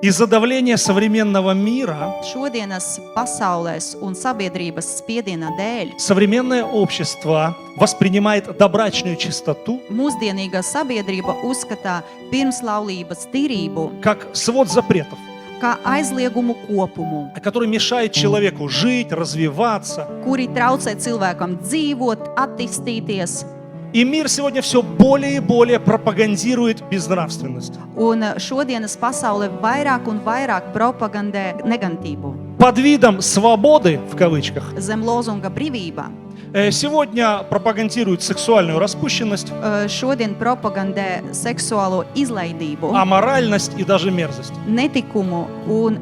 Из-за давления современного мира Šodienas pasaulēs un sabiedrības spiediena dēļ современное общество воспринимает добрачную чистоту mūsdienīgā sabiedrība uzskata pirmslaulības tīrību как свод запретов, kā aizliegumu kopumu, который mешает человеку жить, развиваться. kuri traucē cilvēkam dzīvot, attīstīties. И мир сегодня все более и более пропагандирует безнравственность. Un šodienas pasaule vairāk un vairāk propagandē negantību Под видом свободы, в кавычках, zem lozunga brīvība. сегодня пропагандирует сексуальную распущенность, Šodien propagandē seksuālo izlaidību, аморальность и даже мерзость. netikumu un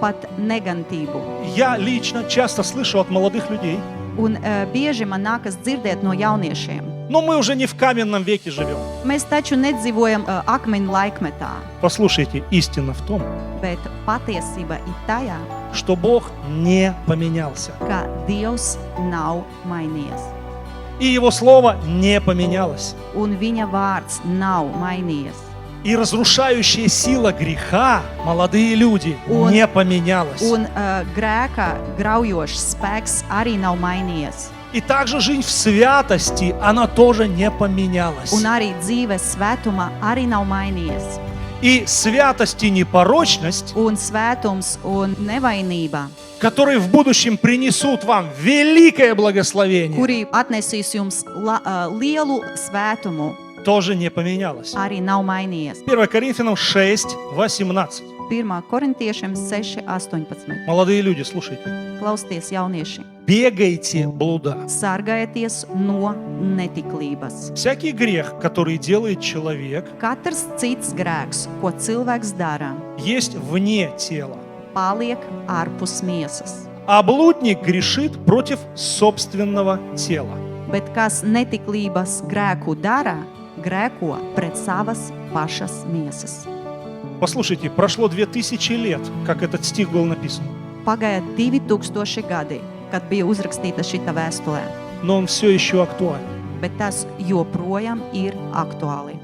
pat negantību. Я лично часто слышу от молодых людей, Un bieži man nākas dzirdēt no jauniešiem. но мы уже не в каменном веке живем. Mēs taču nedzīvojam akmeņu laikmetā, Послушайте, истина в том, bet patiesība ir tajā, что Бог не поменялся. ka Dievs nav mainījies. И Его Слово не поменялось. Un viņa vārds nav mainījies. И разрушающая сила греха, молодые люди, Он- не поменялась. Un grēka graujošs spēks arī nav mainījies. И также жизнь в святости, она тоже не поменялась. Un arī dzīves svētuma arī nav mainījies. И святость и непорочность, Un svētums un nevainība, которые в будущем принесут вам великое благословение, kuri atnesīs jums lielu svētumu, тоже не поменялась. arī nav mainījies. 1 Коринфянам 6, 18. 1. korintiešiem 6:18. Молодые люди, слушайте. Klausieties, jaunieši, Бегайте блуда. sargājieties no netiklības. Всякий грех, который делает человек, Katrs cits grēks, ko cilvēks dara, есть вне тела. paliek ārpus miesas. А блудник грешит против собственного тела. Bet kas netiklības grēku dara, grēko pret savas pašas miesas. Послушайте, прошло 2000 лет, как этот стих был написан. Pagāja 2000 gadi, kad bija uzrakstīta šita vēstulē, Но он все еще актуален. bet tas joprojām ir aktuāli.